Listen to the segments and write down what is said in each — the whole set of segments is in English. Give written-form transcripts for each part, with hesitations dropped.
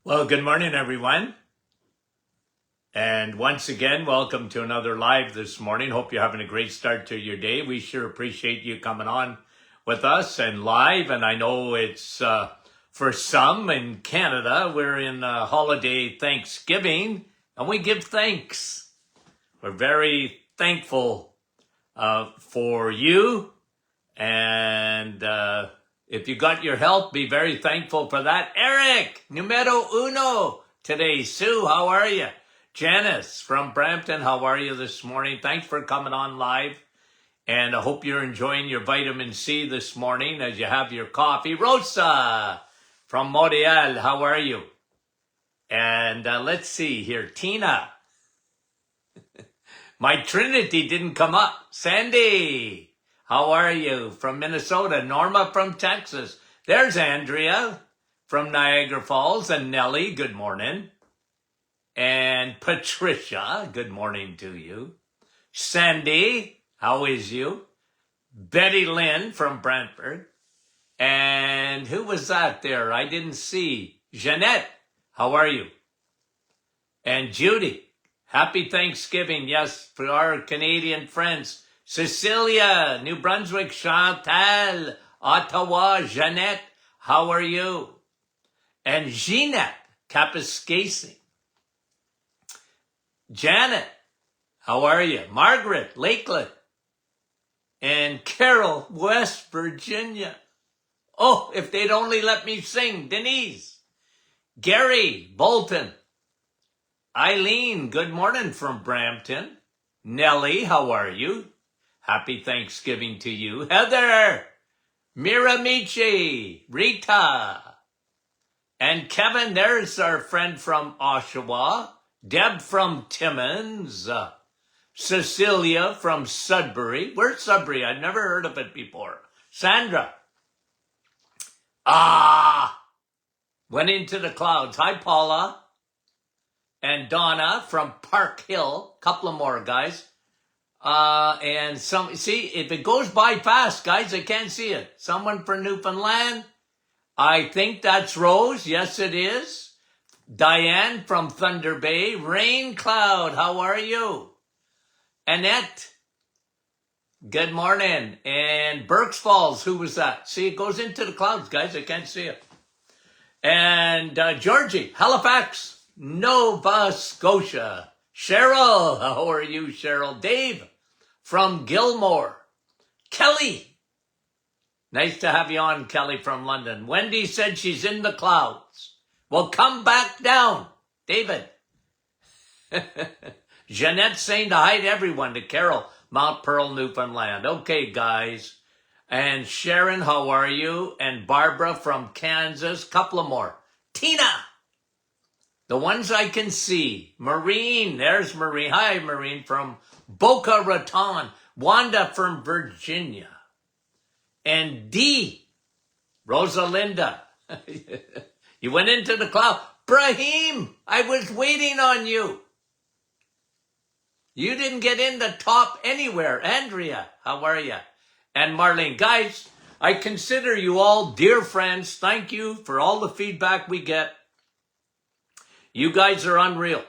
Well, good morning, everyone. And once again, welcome to another live this morning. Hope you're having a great start to your day. We sure appreciate you coming on with us and live. And I know it's for some in Canada, we're in holiday Thanksgiving and we give thanks. We're very thankful for you. And if you got your help, be very thankful for that. Eric, numero uno today. Sue, how are you? Janice from Brampton, how are you this morning? Thanks for coming on live. And I hope you're enjoying your vitamin C this morning as you have your coffee. Rosa from Montreal, how are you? And let's see here. Tina. My Trinity didn't come up. Sandy. How are you? From Minnesota. Norma from Texas. There's Andrea from Niagara Falls. And Nellie, good morning. And Patricia, good morning to you. Sandy, how is you? Betty Lynn from Brantford. And who was that there? I didn't see. Jeanette, how are you? And Judy, happy Thanksgiving. Yes, for our Canadian friends. Cecilia, New Brunswick, Chantal, Ottawa, Jeanette, how are you? And Jeanette, Kapuskasing. Janet, how are you? Margaret, Lakeland. And Carol, West Virginia. Oh, if they'd only let me sing. Denise. Gary, Bolton. Eileen, good morning from Brampton. Nellie, how are you? Happy Thanksgiving to you. Heather, Miramichi, Rita, and Kevin, there's our friend from Oshawa. Deb from Timmins. Cecilia from Sudbury. Where's Sudbury? I've never heard of it before. Sandra. Went into the clouds. Hi, Paula. And Donna from Park Hill. Couple of more, guys. And some, see, if it goes by fast, guys, I can't see it. Someone for Newfoundland. I think that's Rose. Yes, it is. Diane from Thunder Bay. Rain Cloud, how are you? Annette, good morning. And Berks Falls, who was that? See, it goes into the clouds, guys. I can't see it. And Georgie, Halifax, Nova Scotia. Cheryl, how are you, Cheryl? Dave from Gilmore. Kelly, nice to have you on, Kelly from London. Wendy said she's in the clouds. Well, come back down, David. Jeanette saying to hi to everyone, to Carol, Mount Pearl, Newfoundland. Okay, guys. And Sharon, how are you? And Barbara from Kansas. Couple of more. Tina. The ones I can see. Maureen, there's Maureen. Hi, Maureen from Boca Raton. Wanda from Virginia. And Dee, Rosalinda. You went into the cloud. Brahim, I was waiting on you. You didn't get in the top anywhere. Andrea, how are you? And Marlene. Guys, I consider you all dear friends. Thank you for all the feedback we get. You guys are unreal.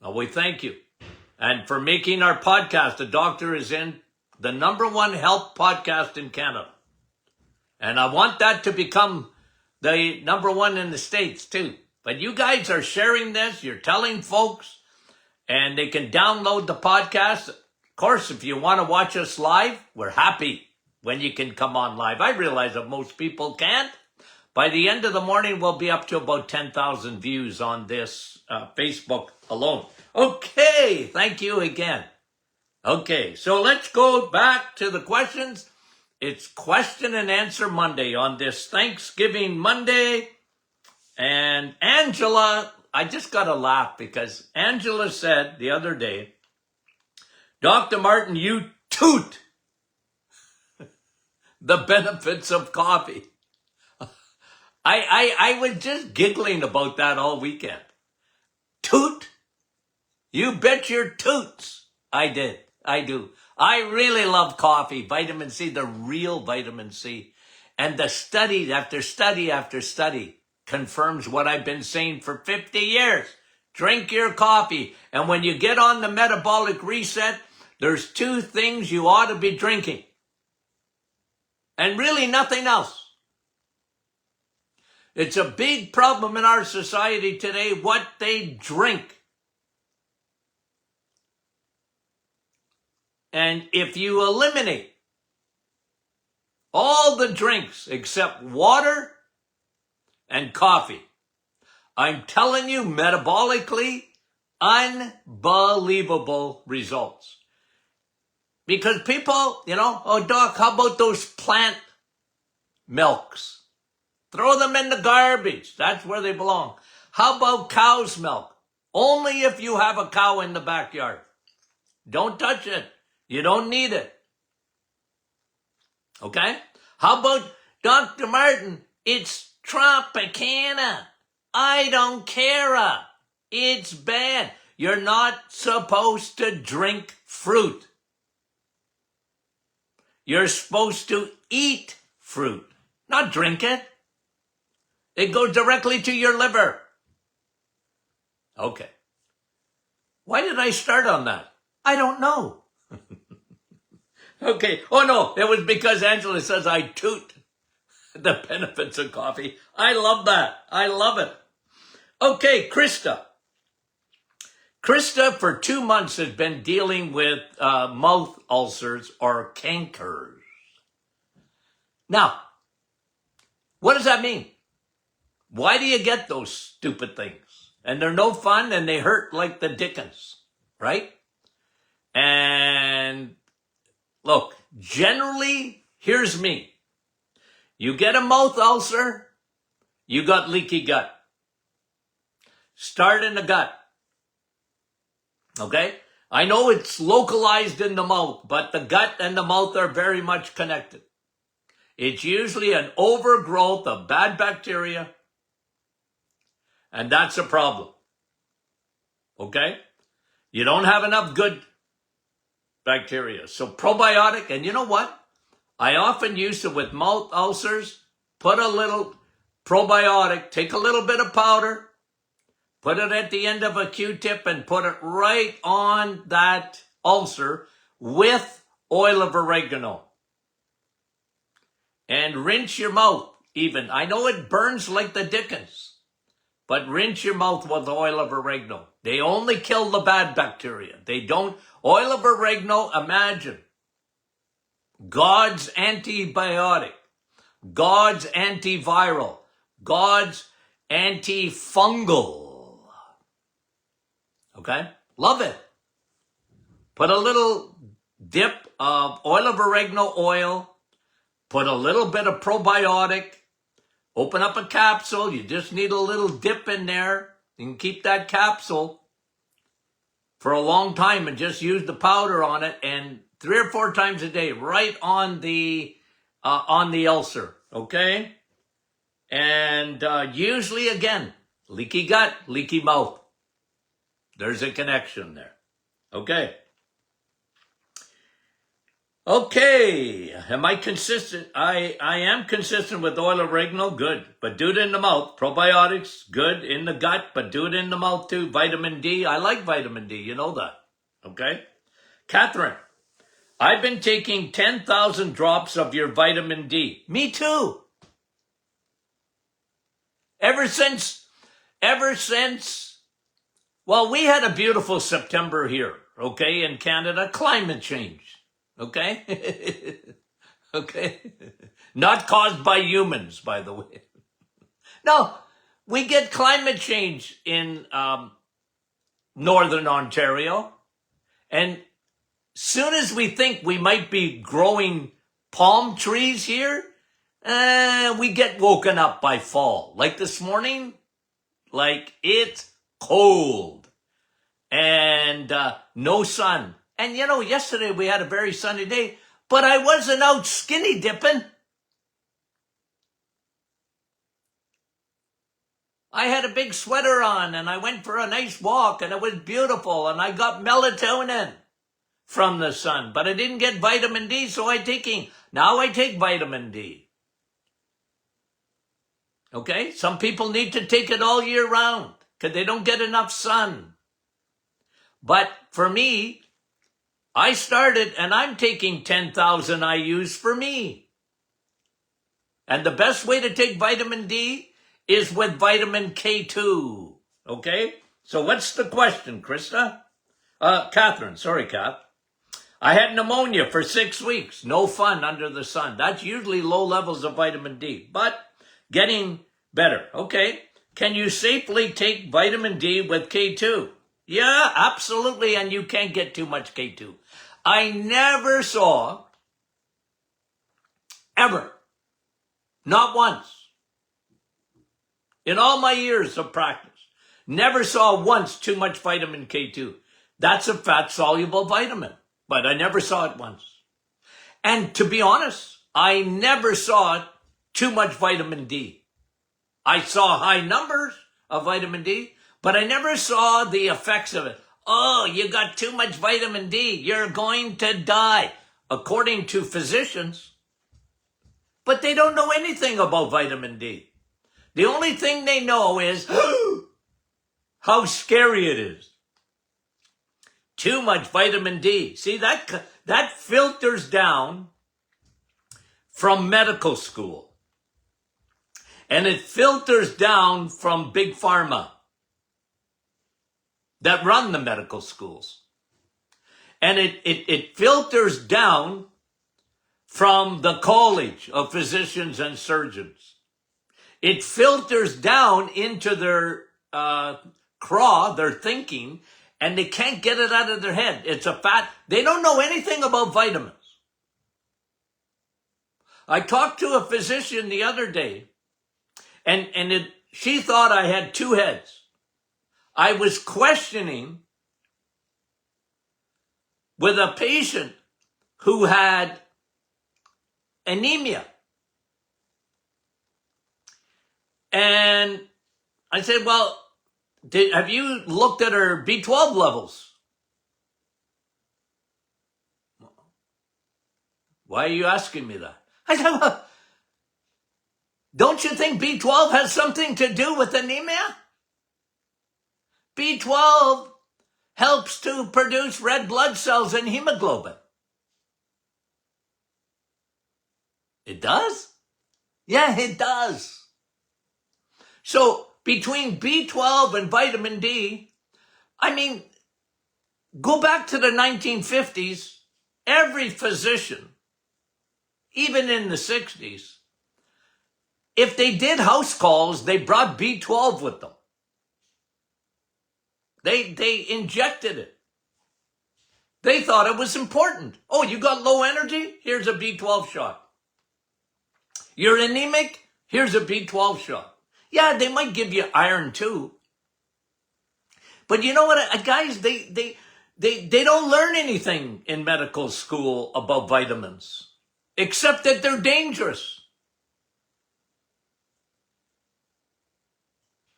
Well, we thank you. And for making our podcast, The Doctor is In, the #1 health podcast in Canada. And I want that to become the #1 in the States too. But you guys are sharing this. You're telling folks. And they can download the podcast. Of course, if you want to watch us live, we're happy when you can come on live. I realize that most people can't. By the end of the morning, we'll be up to about 10,000 views on this Facebook alone. Okay, thank you again. Okay, so let's go back to the questions. It's question and answer Monday on this Thanksgiving Monday. And Angela, I just got to laugh because Angela said the other day, Dr. Martin, you toot the benefits of coffee. I was just giggling about that all weekend. Toot? You bet your toots. I did. I do. I really love coffee, vitamin C, the real vitamin C. And the study after study after study confirms what I've been saying for 50 years. Drink your coffee. And when you get on the metabolic reset, there's two things you ought to be drinking. And really nothing else. It's a big problem in our society today, what they drink. And if you eliminate all the drinks except water and coffee, I'm telling you, metabolically, unbelievable results. Because people, oh, Doc, how about those plant milks? Throw them in the garbage. That's where they belong. How about cow's milk? Only if you have a cow in the backyard. Don't touch it. You don't need it. Okay? How about Dr. Martin? It's Tropicana. I don't care. It's bad. You're not supposed to drink fruit. You're supposed to eat fruit, not drink it. It goes directly to your liver. Okay. Why did I start on that? I don't know. Okay. Oh, no. It was because Angela says I toot the benefits of coffee. I love that. I love it. Okay, Krista. Krista, for 2 months, has been dealing with mouth ulcers or cankers. Now, what does that mean? Why do you get those stupid things? And they're no fun and they hurt like the dickens, right? And look, generally, here's me. You get a mouth ulcer, you got leaky gut. Start in the gut. Okay? I know it's localized in the mouth, but the gut and the mouth are very much connected. It's usually an overgrowth of bad bacteria, and that's a problem. Okay? You don't have enough good bacteria. So probiotic, and you know what? I often use it with mouth ulcers. Put a little probiotic, take a little bit of powder, put it at the end of a Q-tip and put it right on that ulcer with oil of oregano. And rinse your mouth even. I know it burns like the dickens, but rinse your mouth with oil of oregano. They only kill the bad bacteria. They don't. Oil of oregano, imagine. God's antibiotic. God's antiviral. God's antifungal. Okay? Love it. Put a little dip of oil of oregano oil. Put a little bit of probiotic. Open up a capsule. You just need a little dip in there. You can keep that capsule for a long time and just use the powder on it, and 3 or 4 times a day, right on the ulcer. Okay? And usually, again, leaky gut, leaky mouth. There's a connection there. Okay. Okay. Am I consistent? I am consistent with oil of oregano. Good. But do it in the mouth. Probiotics, good in the gut, but do it in the mouth too. Vitamin D. I like vitamin D. You know that. Okay. Catherine, I've been taking 10,000 drops of your vitamin D. Me too. Ever since, well, we had a beautiful September here, okay, in Canada. Climate change, okay? Okay? Not caused by humans, by the way. No, we get climate change in Northern Ontario. And soon as we think we might be growing palm trees here, we get woken up by fall. Like this morning, like it's cold and no sun. And yesterday we had a very sunny day, but I wasn't out skinny dipping. I had a big sweater on and I went for a nice walk and it was beautiful and I got melatonin from the sun, but I didn't get vitamin D, so now I take vitamin D. Okay? Some people need to take it all year round because they don't get enough sun. But for me, I started and I'm taking 10,000 IUs for me. And the best way to take vitamin D is with vitamin K2. Okay? So what's the question, Krista? Catherine, sorry, Kath. I had pneumonia for 6 weeks. No fun under the sun. That's usually low levels of vitamin D, but getting better. Okay. Can you safely take vitamin D with K2? Yeah, absolutely. And you can't get too much K2. I never saw, ever, not once, in all my years of practice, never saw once too much vitamin K2. That's a fat-soluble vitamin, but I never saw it once. And to be honest, I never saw too much vitamin D. I saw high numbers of vitamin D, but I never saw the effects of it. Oh, you got too much vitamin D. You're going to die, according to physicians. But they don't know anything about vitamin D. The only thing they know is how scary it is. Too much vitamin D. See, that filters down from medical school. And it filters down from big pharma that run the medical schools. And it filters down from the College of Physicians and Surgeons. It filters down into their craw, their thinking, and they can't get it out of their head. It's a fat. They don't know anything about vitamins. I talked to a physician the other day, and she thought I had two heads. I was questioning with a patient who had anemia. And I said, well, have you looked at her B12 levels? Why are you asking me that? I said, well, don't you think B12 has something to do with anemia? B12 helps to produce red blood cells and hemoglobin. It does? Yeah, it does. So between B12 and vitamin D, I mean, go back to the 1950s, every physician, even in the 60s, if they did house calls, they brought B12 with them. They injected it. They thought it was important. Oh, you got low energy? Here's a B12 shot. You're anemic? Here's a B12 shot. Yeah, they might give you iron too. But you know what, guys, they don't learn anything in medical school about vitamins, except that they're dangerous.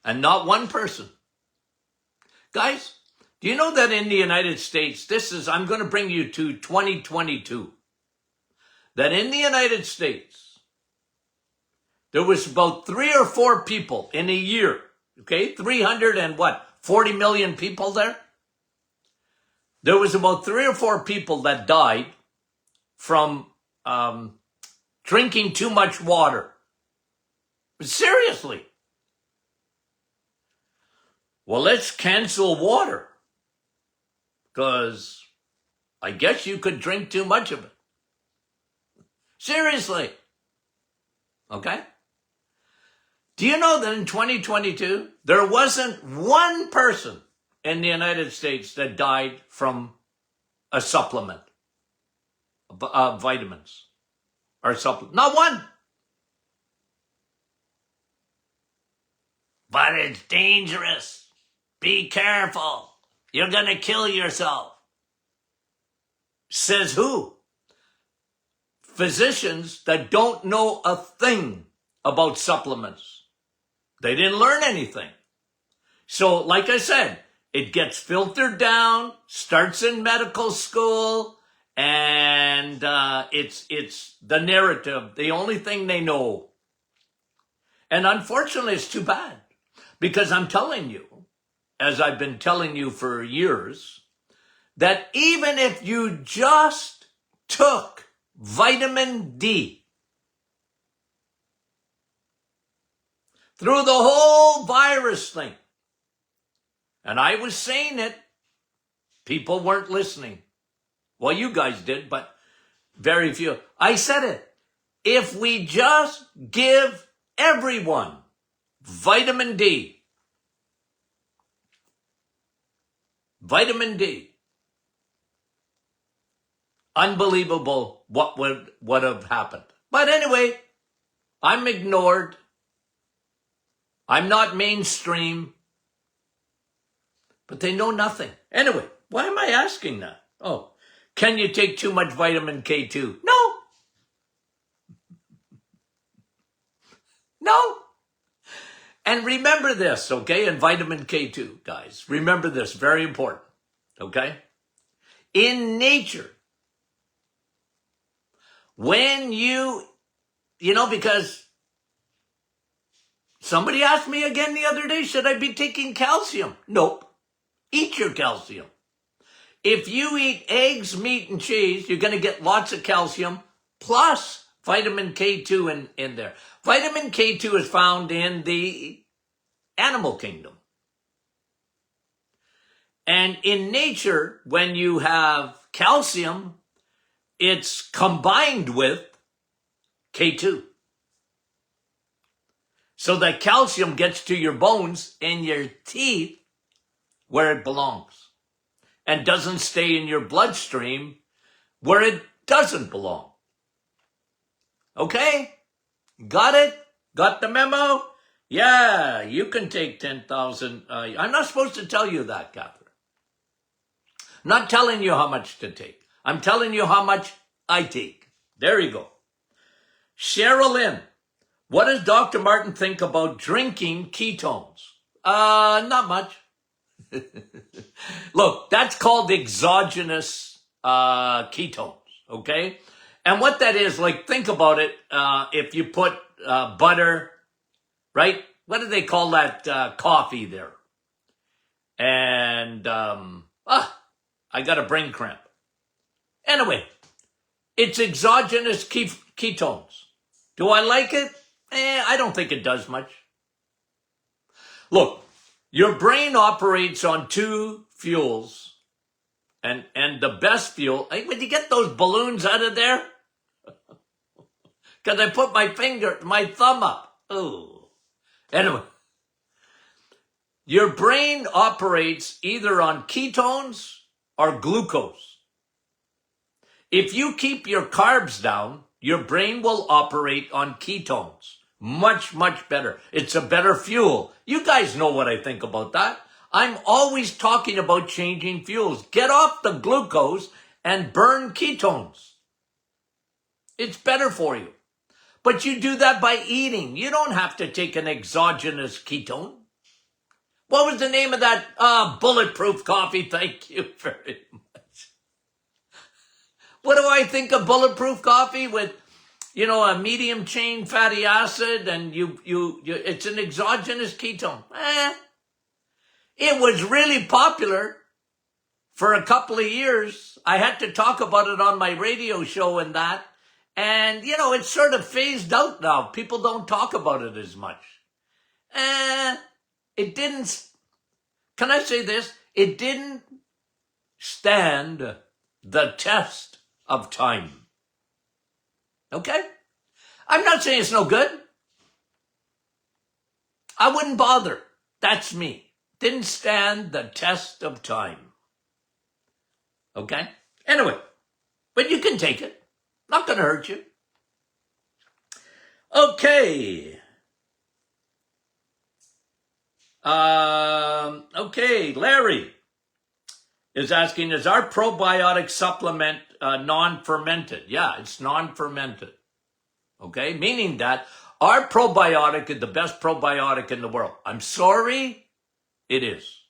And not one person. Guys, do you know that in the United States, I'm going to bring you to 2022, that in the United States, there was about 3 or 4 people in a year, okay, 40 million people there? There was about 3 or 4 people that died from drinking too much water. Seriously. Well, let's cancel water, because I guess you could drink too much of it. Seriously. Okay? Do you know that in 2022, there wasn't one person in the United States that died from a supplement, vitamins or supplement? Not one. But it's dangerous. Be careful. You're going to kill yourself. Says who? Physicians that don't know a thing about supplements. They didn't learn anything. So, like I said, it gets filtered down, starts in medical school, and it's the narrative, the only thing they know. And unfortunately, it's too bad because I'm telling you, as I've been telling you for years, that even if you just took vitamin D through the whole virus thing, and I was saying it, people weren't listening. Well, you guys did, but very few. I said it. If we just give everyone vitamin D, unbelievable what would have happened. But anyway, I'm ignored. I'm not mainstream. But they know nothing. Anyway, why am I asking that? Oh, can you take too much vitamin K2? No. And remember this, okay? And vitamin K2, guys. Remember this, very important, okay? In nature, when because somebody asked me again the other day, should I be taking calcium? Nope. Eat your calcium. If you eat eggs, meat, and cheese, you're going to get lots of calcium plus vitamin K2 in there. Vitamin K2 is found in the animal kingdom. And in nature, when you have calcium, it's combined with K2. So that calcium gets to your bones and your teeth where it belongs and doesn't stay in your bloodstream where it doesn't belong. Okay? Got it? Got the memo? Yeah, you can take 10,000. I'm not supposed to tell you that, Catherine. Not telling you how much to take. I'm telling you how much I take. There you go. Cheryl Lynn, what does Dr. Martin think about drinking ketones? Not much. Look, that's called exogenous ketones, okay? And what that is, like, think about it. If you put butter, right? What do they call that coffee there? And, I got a brain cramp. Anyway, it's exogenous ketones. Do I like it? I don't think it does much. Look, your brain operates on two fuels, and the best fuel, when you get those balloons out of there, because I put my thumb up. Oh. Anyway, your brain operates either on ketones or glucose. If you keep your carbs down, your brain will operate on ketones. Much, much better. It's a better fuel. You guys know what I think about that. I'm always talking about changing fuels. Get off the glucose and burn ketones. It's better for you. But you do that by eating. You don't have to take an exogenous ketone. What was the name of that? Bulletproof coffee. Thank you very much. What do I think of bulletproof coffee with, a medium chain fatty acid, and it's an exogenous ketone. It was really popular for a couple of years. I had to talk about it on my radio show and that. And, it's sort of phased out now. People don't talk about it as much. It didn't, can I say this? It didn't stand the test of time. Okay? I'm not saying it's no good. I wouldn't bother. That's me. Didn't stand the test of time. Okay? Anyway, but you can take it. Not going to hurt you. Okay. Okay, Larry is asking, is our probiotic supplement non-fermented? Yeah, it's non-fermented. Okay, meaning that our probiotic is the best probiotic in the world. I'm sorry, it is.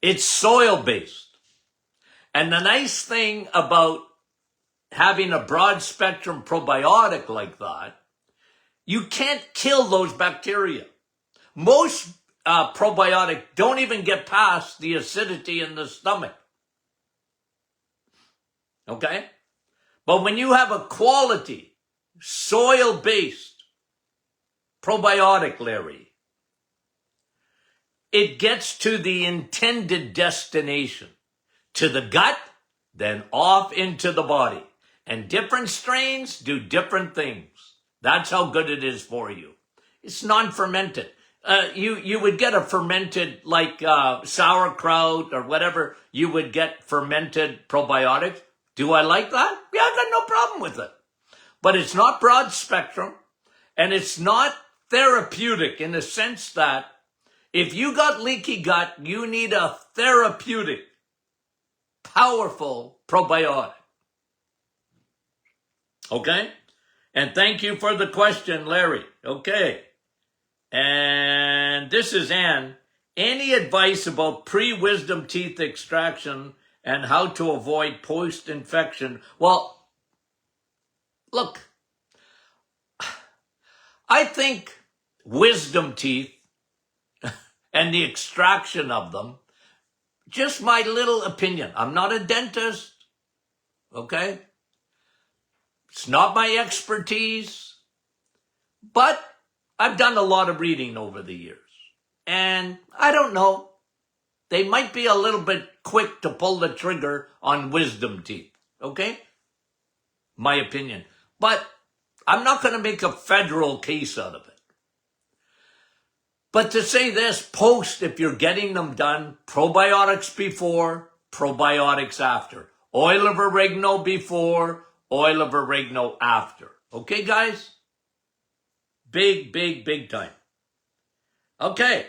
It's soil-based. And the nice thing about having a broad spectrum probiotic like that You can't kill those bacteria. Most probiotic don't even get past the acidity in the stomach. Okay? But when you have a quality, soil-based probiotic, Larry, it gets to the intended destination, to the gut, then off into the body. And different strains do different things. That's how good it is for you. It's non-fermented. You would get a fermented, like sauerkraut or whatever, you would get fermented probiotics. Do I like that? Yeah, I got no problem with it. But it's not broad spectrum, and it's not therapeutic in the sense that if you got leaky gut, you need a therapeutic, powerful probiotic. Okay? And thank you for the question, Larry. Okay. And this is Anne. Any advice about pre-wisdom teeth extraction and how to avoid post-infection? Well, look, I think wisdom teeth and the extraction of them, just my little opinion. I'm not a dentist, okay? It's not my expertise, but I've done a lot of reading over the years. And I don't know, they might be a little bit quick to pull the trigger on wisdom teeth, okay? My opinion. But I'm not going to make a federal case out of it. But to say this, post, if you're getting them done, probiotics before, probiotics after. Oil of oregano before, oil of oregano after. Okay, guys? Big, big, big time. Okay.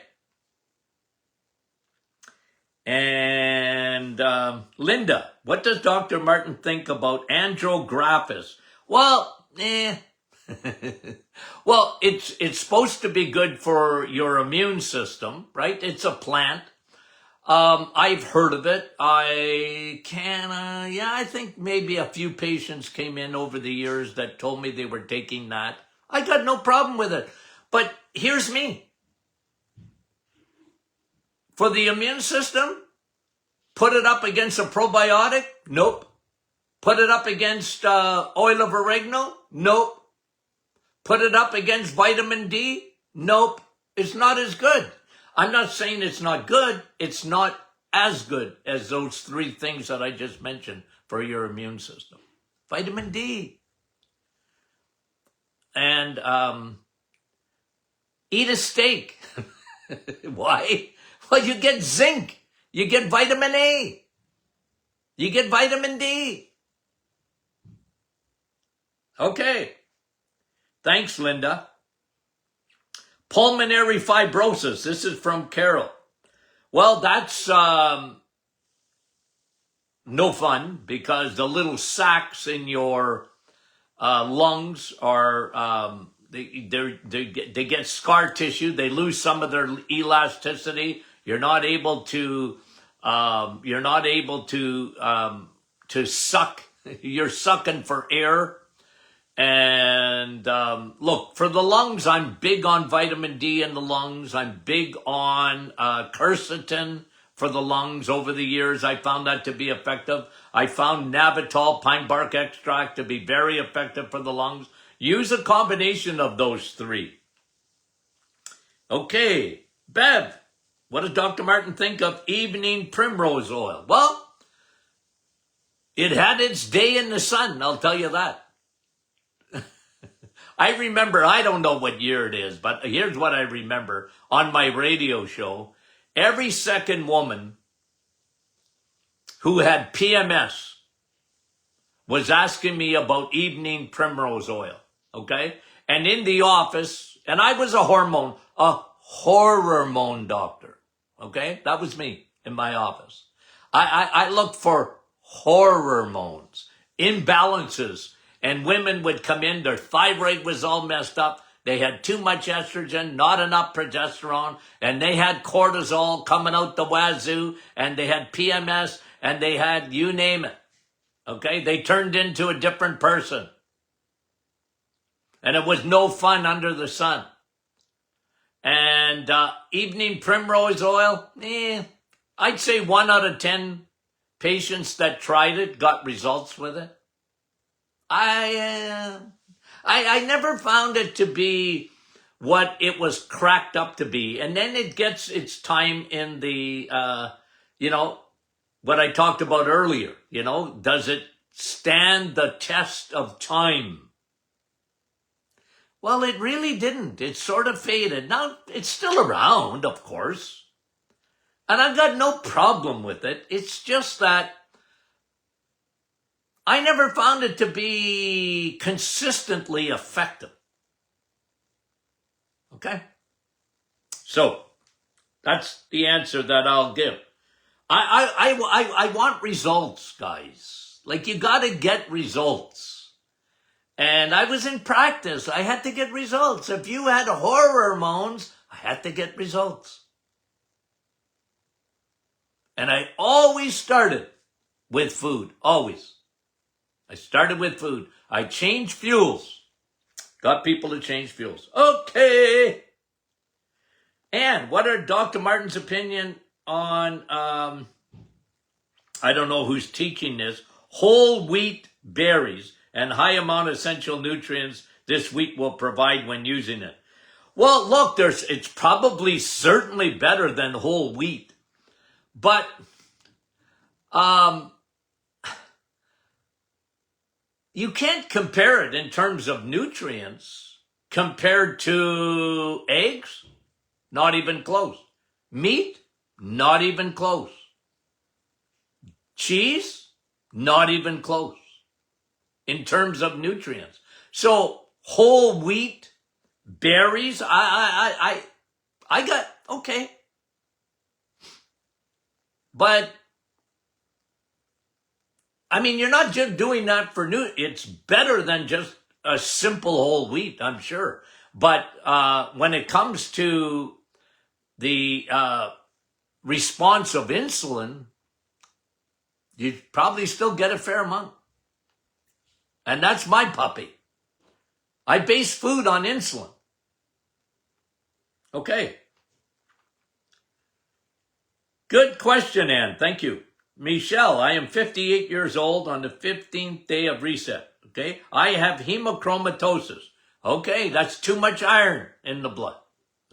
And Linda, what does Dr. Martin think about Andrographis? Well, well, it's supposed to be good for your immune system, right? It's a plant. I've heard of it. I think maybe a few patients came in over the years that told me they were taking that. I got no problem with it. But here's me. For the immune system, put it up against a probiotic? Nope. Put it up against oil of oregano? Nope. Put it up against vitamin D? Nope. It's not as good. I'm not saying it's not good. It's not as good as those three things that I just mentioned for your immune system. Vitamin D. And eat a steak. Why? Well, you get zinc. You get vitamin A. You get vitamin D. Okay. Thanks, Linda. Pulmonary fibrosis. This is from Carol. Well, that's no fun because the little sacs in your lungs are they get scar tissue. They lose some of their elasticity. You're not able to suck. You're sucking for air. And look, for the lungs, I'm big on vitamin D in the lungs. I'm big on quercetin for the lungs. Over the years, I found that to be effective. I found Navitol, pine bark extract, to be very effective for the lungs. Use a combination of those three. Okay, Bev, what does Dr. Martin think of evening primrose oil? Well, it had its day in the sun, I'll tell you that. I remember, I don't know what year it is, but here's what I remember on my radio show. Every second woman who had PMS was asking me about evening primrose oil, okay? And in the office, and I was a hormone doctor, okay? That was me in my office. I looked for hormones, imbalances. And women would come in, their thyroid was all messed up. They had too much estrogen, not enough progesterone, and they had cortisol coming out the wazoo, and they had PMS, and they had you name it. Okay? They turned into a different person. And it was no fun under the sun. And evening primrose oil, I'd say 1 out of 10 patients that tried it got results with it. I never found it to be what it was cracked up to be. And then it gets its time in the, what I talked about earlier, does it stand the test of time? Well, it really didn't. It sort of faded. Now, it's still around, of course. And I've got no problem with it. It's just that I never found it to be consistently effective. Okay? So, that's the answer that I'll give. I want results, guys. Like, you got to get results. And I was in practice. I had to get results. If you had hormones, I had to get results. And I always started with food. Always. I started with food. I changed fuels. Got people to change fuels. Okay. And what are Dr. Martin's opinion on, I don't know who's teaching this, whole wheat berries and high amount of essential nutrients this wheat will provide when using it? Well, look, it's probably certainly better than whole wheat. But you can't compare it in terms of nutrients compared to eggs. Not even close. Meat? Not even close. Cheese? Not even close. In terms of nutrients. So whole wheat, berries, I got, okay. But, I mean, you're not just doing that for it's better than just a simple whole wheat, I'm sure. But when it comes to the response of insulin, you probably still get a fair amount. And that's my puppy. I base food on insulin. Okay. Good question, Ann. Thank you. Michelle, I am 58 years old on the 15th day of reset. Okay. I have hemochromatosis. Okay. That's too much iron in the blood.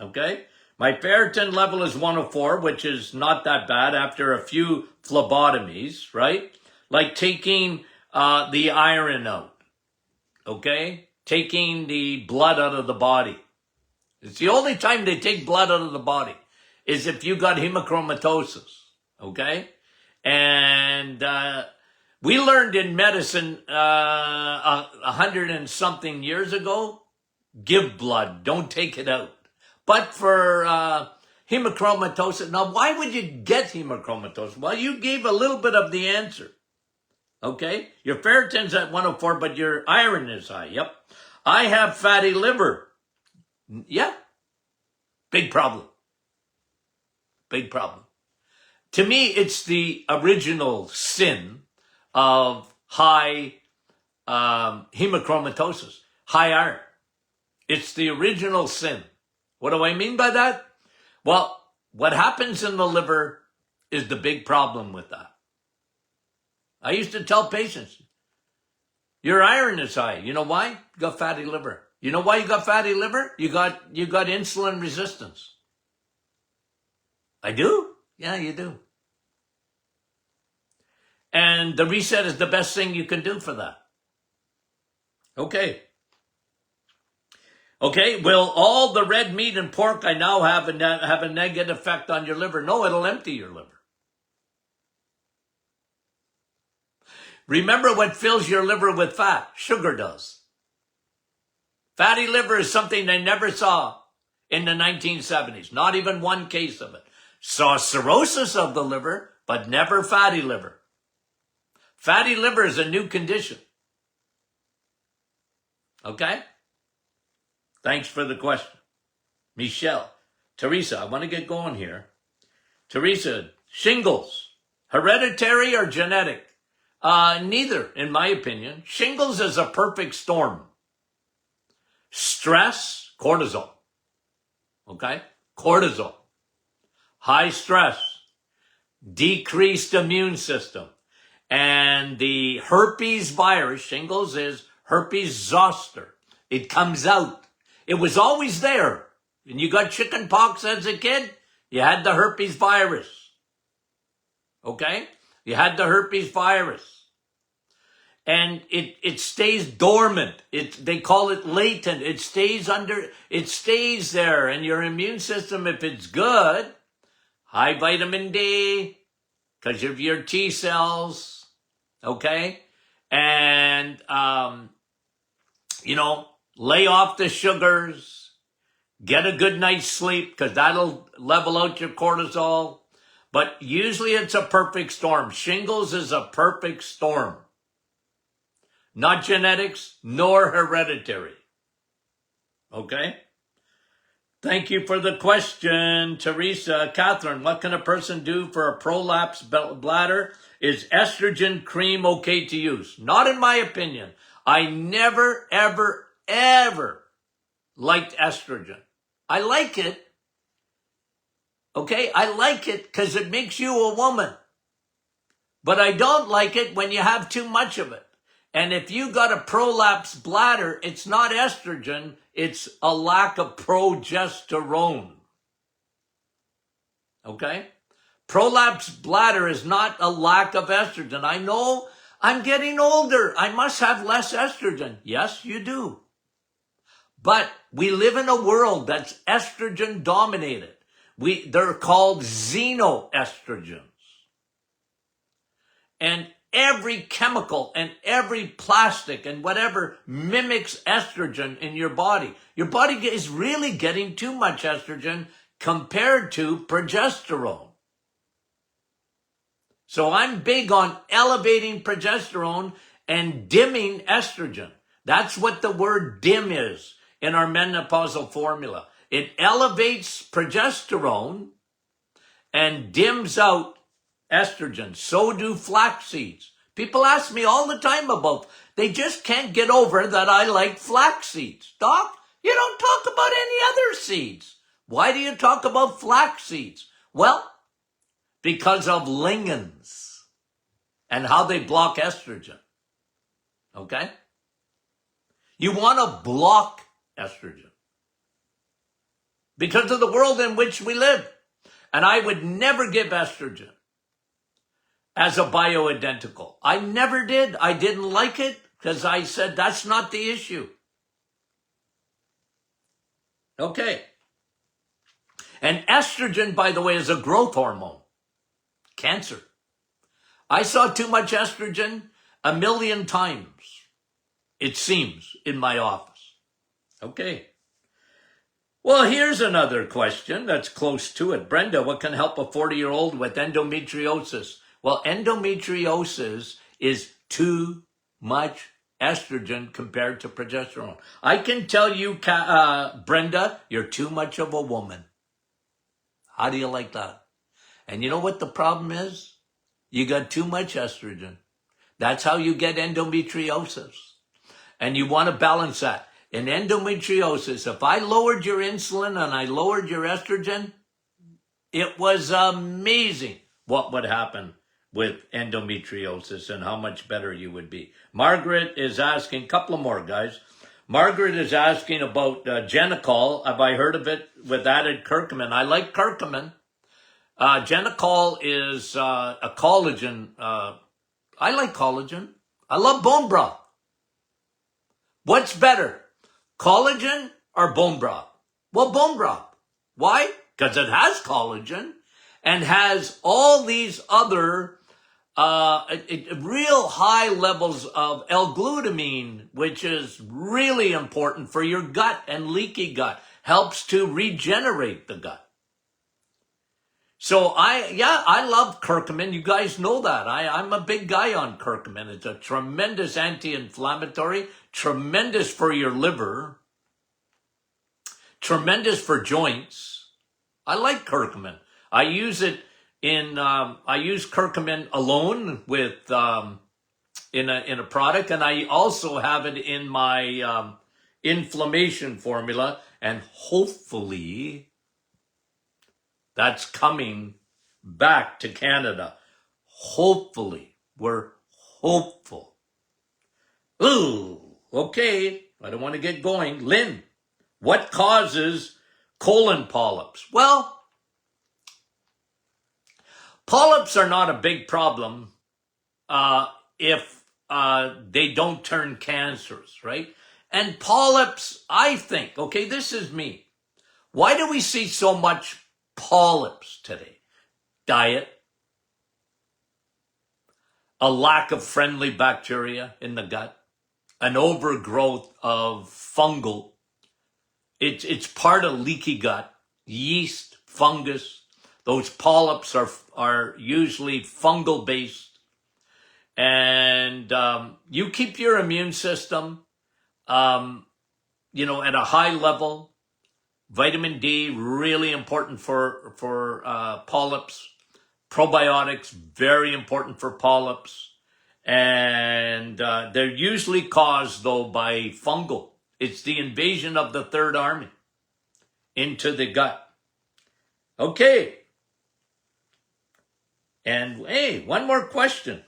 Okay. My ferritin level is 104, which is not that bad after a few phlebotomies, right? Like taking the iron out. Okay? Taking the blood out of the body. It's the only time they take blood out of the body is if you got hemochromatosis. Okay? And we learned in medicine 100 and something years ago, give blood, don't take it out. But for hemochromatosis, now why would you get hemochromatosis? Well, you gave a little bit of the answer. Okay? Your ferritin's at 104, but your iron is high. Yep. I have fatty liver. Yeah. Big problem. Big problem. To me, it's the original sin of high hemochromatosis, high iron. It's the original sin. What do I mean by that? Well, what happens in the liver is the big problem with that. I used to tell patients, your iron is high. You know why? You got fatty liver. You know why you got fatty liver? You got insulin resistance. I do? Yeah, you do. And the reset is the best thing you can do for that. Okay. Okay, will all the red meat and pork I now have a negative effect on your liver? No, it'll empty your liver. Remember what fills your liver with fat? Sugar does. Fatty liver is something they never saw in the 1970s. Not even one case of it. Saw cirrhosis of the liver, but never fatty liver. Fatty liver is a new condition. Okay? Thanks for the question. Michelle. Teresa, I want to get going here. Teresa, shingles, hereditary or genetic? Neither, in my opinion. Shingles is a perfect storm. Stress, cortisol. Okay? Cortisol. High stress, decreased immune system. And the herpes virus, shingles, is herpes zoster. It comes out. It was always there. When you got chicken pox as a kid, you had the herpes virus. Okay? You had the herpes virus. And it stays dormant. They call it latent. It stays there. And your immune system, if it's good, high vitamin D, because of your T cells, okay? And, lay off the sugars, get a good night's sleep, because that'll level out your cortisol. But usually it's a perfect storm. Shingles is a perfect storm. Not genetics, nor hereditary. Okay? Thank you for the question, Teresa. Catherine, what can a person do for a prolapsed bladder? Is estrogen cream okay to use? Not in my opinion. I never, ever, ever liked estrogen. I like it. Okay? I like it because it makes you a woman. But I don't like it when you have too much of it. And if you got a prolapsed bladder, it's not estrogen, it's a lack of progesterone. Okay? Prolapsed bladder is not a lack of estrogen. I know I'm getting older. I must have less estrogen. Yes, you do. But we live in a world that's estrogen dominated. They're called xenoestrogens. And every chemical and every plastic and whatever mimics estrogen in your body. Your body is really getting too much estrogen compared to progesterone. So I'm big on elevating progesterone and dimming estrogen. That's what the word dim is in our menopausal formula. It elevates progesterone and dims out estrogen. So do flax seeds. People ask me all the time about, they just can't get over that I like flax seeds. Doc, you don't talk about any other seeds. Why do you talk about flax seeds? Well, because of lignans and how they block estrogen. Okay? You want to block estrogen because of the world in which we live. And I would never give estrogen as a bioidentical. I never did. I didn't like it because I said that's not the issue. Okay. And estrogen, by the way, is a growth hormone. Cancer. I saw too much estrogen 1,000,000 times, it seems, in my office. Okay. Well, here's another question that's close to it. Brenda, what can help a 40-year-old with endometriosis? Well, endometriosis is too much estrogen compared to progesterone. I can tell you, Brenda, you're too much of a woman. How do you like that? And you know what the problem is? You got too much estrogen. That's how you get endometriosis. And you want to balance that. In endometriosis, if I lowered your insulin and I lowered your estrogen, it was amazing what would happen with endometriosis and how much better you would be. Margaret is asking, a couple of more guys. Margaret is asking about Genicol. Have I heard of it with added curcumin? I like curcumin. Genicol is a collagen. I like collagen. I love bone broth. What's better, collagen or bone broth? Well, bone broth. Why? Because it has collagen and has all these other real high levels of L-glutamine, which is really important for your gut and leaky gut. Helps to regenerate the gut. So I love curcumin. You guys know that. I'm a big guy on curcumin. It's a tremendous anti-inflammatory, tremendous for your liver, tremendous for joints. I like curcumin. I use it I use curcumin alone in a product, and I also have it in my anti-inflammation formula, and hopefully that's coming back to Canada. Hopefully. We're hopeful. Ooh, okay. I don't want to get going. Lynn, what causes colon polyps? Well, polyps are not a big problem if they don't turn cancerous, right? And polyps, I think, okay, this is me. Why do we see so much polyps today? Diet, a lack of friendly bacteria in the gut, an overgrowth of fungal. It's part of leaky gut, yeast, fungus. Those polyps are usually fungal based. And you keep your immune system, at a high level. Vitamin D, really important for polyps. Probiotics, very important for polyps. And they're usually caused, though, by fungal. It's the invasion of the Third Army into the gut. Okay. And, hey, one more question.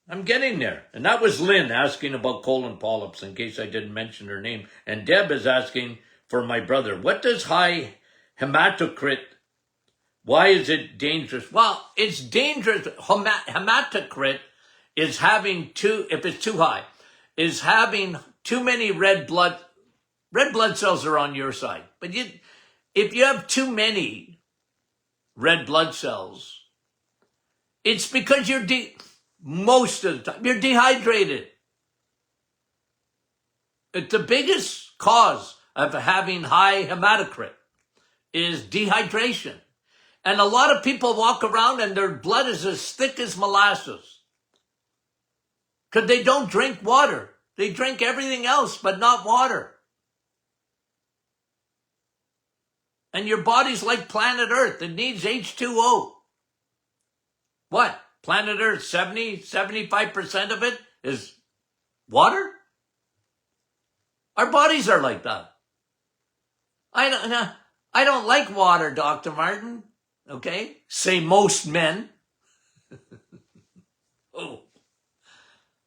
I'm getting there. And that was Lynn asking about colon polyps, in case I didn't mention her name. And Deb is asking for my brother. What does high hematocrit, why is it dangerous? Well, it's dangerous. Hematocrit is having if it's too high, is having too many red blood cells are on your side. But if you have too many red blood cells, it's because most of the time, you're dehydrated. It's the biggest cause of having high hematocrit is dehydration. And a lot of people walk around and their blood is as thick as molasses because they don't drink water. They drink everything else, but not water. And your body's like planet Earth. It needs H2O. What? Planet Earth, 75% of it is water? Our bodies are like that. I don't like water, Dr. Martin. Okay? Say most men. Oh.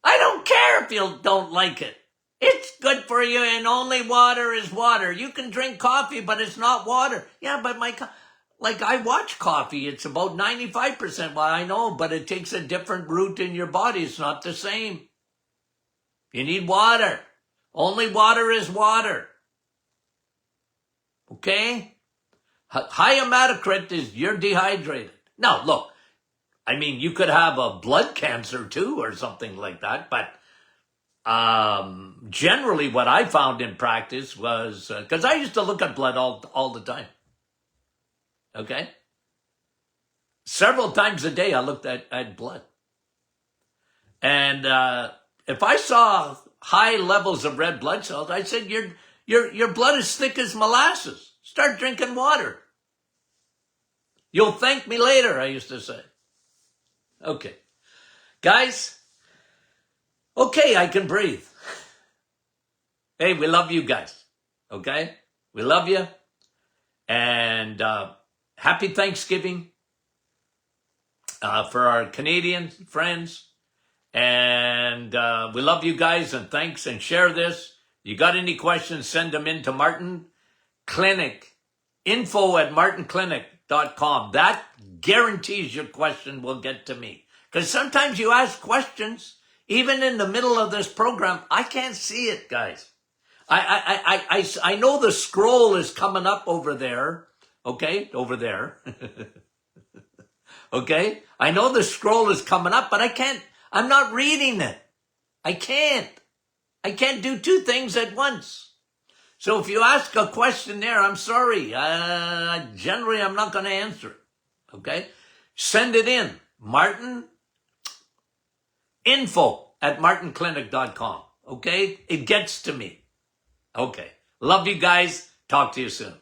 I don't care if you don't like it. It's good for you and only water is water. You can drink coffee, but it's not water. Yeah, but I watch coffee. It's about 95%. Well, I know, but it takes a different route in your body. It's not the same. You need water. Only water is water. Okay? High hematocrit is you're dehydrated. Now, look, I mean, you could have a blood cancer too or something like that, but generally what I found in practice was, because I used to look at blood all the time. Okay? Several times a day I looked at blood. And if I saw high levels of red blood cells, I said, your blood is thick as molasses. Start drinking water. You'll thank me later, I used to say. Okay. Guys, okay, I can breathe. Hey, we love you guys. Okay? We love you. And happy Thanksgiving for our Canadian friends. And we love you guys, and thanks, and share this. You got any questions, send them in to Martin Clinic, info@martinclinic.com. That guarantees your question will get to me. Because sometimes you ask questions, even in the middle of this program, I can't see it, guys. I know the scroll is coming up over there. Okay, over there. Okay, I know the scroll is coming up, but I'm not reading it. I can't do two things at once. So if you ask a question there, I'm sorry. Generally, I'm not going to answer it. Okay, send it in. info@martinclinic.com. Okay, it gets to me. Okay, love you guys. Talk to you soon.